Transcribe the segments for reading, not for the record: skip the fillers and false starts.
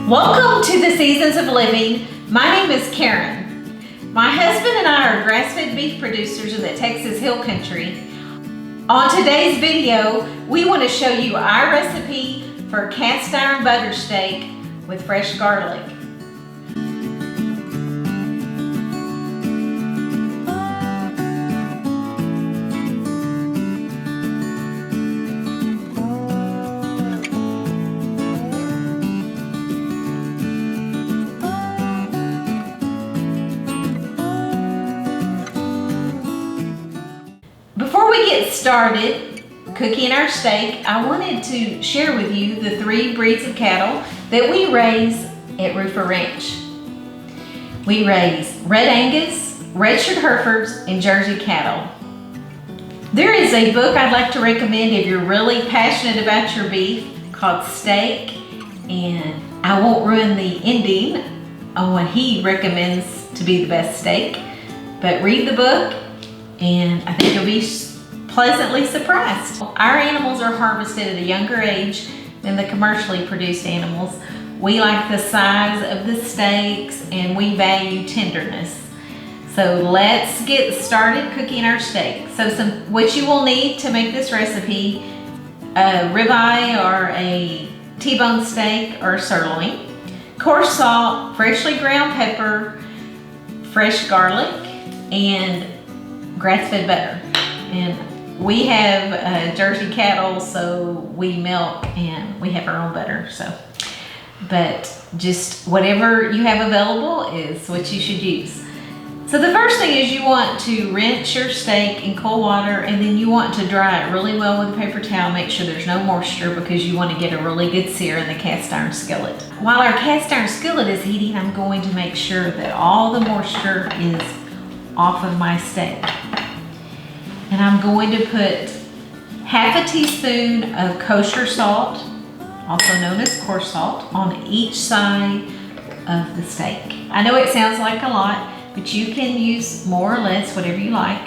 Welcome to the Seasons of Living. My name is Karen. My husband and I are grass-fed beef producers in the Texas Hill Country. On today's video, we want to show you our recipe for cast iron butter steak with fresh garlic. Before we get started cooking our steak, I wanted to share with you the 3 breeds of cattle that we raise at Rueffer Ranch. We raise Red Angus, Registered Herefords, and Jersey cattle. There is a book I'd like to recommend if you're really passionate about your beef called Steak, and I won't ruin the ending on what he recommends to be the best steak, but read the book and I think you'll be pleasantly surprised. Our animals are harvested at a younger age than the commercially produced animals. We like the size of the steaks and we value tenderness. So let's get started cooking our steak. So what you will need to make this recipe: a ribeye or a T-bone steak or sirloin, coarse salt, freshly ground pepper, fresh garlic, and grass-fed butter. And we have Jersey cattle, so we milk and we have our own butter. But just whatever you have available is what you should use. So the first thing is you want to rinse your steak in cold water, and then you want to dry it really well with a paper towel. Make sure there's no moisture because you want to get a really good sear in the cast iron skillet. While our cast iron skillet is heating, I'm going to make sure that all the moisture is off of my steak. And I'm going to put half a teaspoon of kosher salt, also known as coarse salt, on each side of the steak. I know it sounds like a lot, but you can use more or less, whatever you like.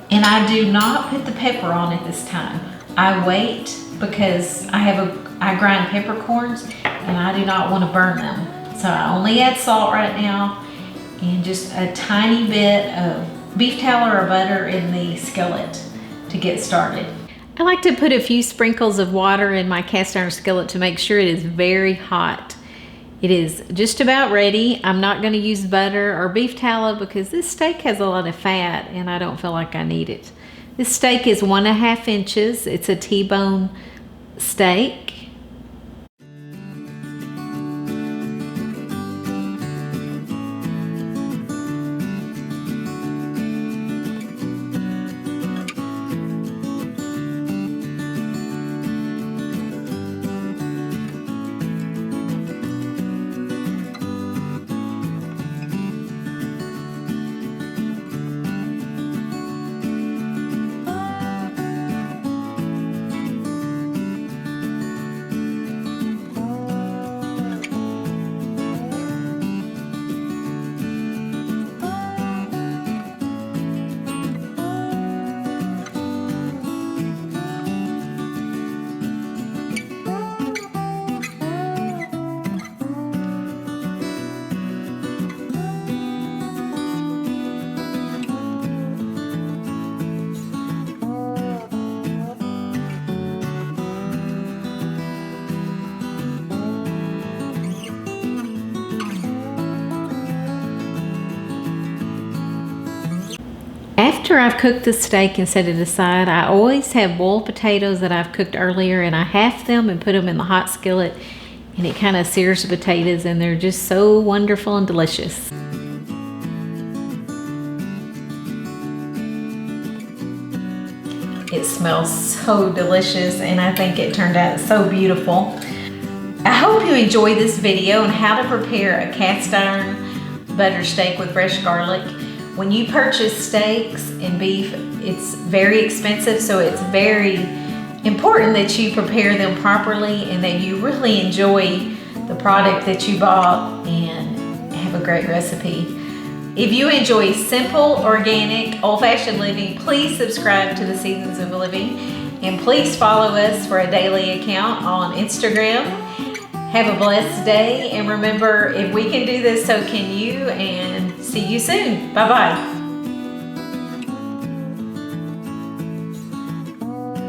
And I do not put the pepper on at this time. I wait because I grind peppercorns and I do not want to burn them. So I only add salt right now and just a tiny bit of beef tallow or butter in the skillet to get started. I like to put a few sprinkles of water in my cast iron skillet to make sure it is very hot. It is just about ready. I'm not going to use butter or beef tallow because this steak has a lot of fat and I don't feel like I need it. This steak is 1.5 inches. It's a T-bone steak. After I've cooked the steak and set it aside, I always have boiled potatoes that I've cooked earlier, and I half them and put them in the hot skillet, and it kind of sears the potatoes, and they're just so wonderful and delicious. It smells so delicious, and I think it turned out so beautiful. I hope you enjoy this video on how to prepare a cast iron butter steak with fresh garlic. When you purchase steaks and beef, it's very expensive, so it's very important that you prepare them properly and that you really enjoy the product that you bought and have a great recipe. If you enjoy simple, organic, old-fashioned living, please subscribe to the Seasons of Living. And please follow us for a daily account on Instagram. Have a blessed day, and remember, if we can do this, so can you, and see you soon. Bye-bye.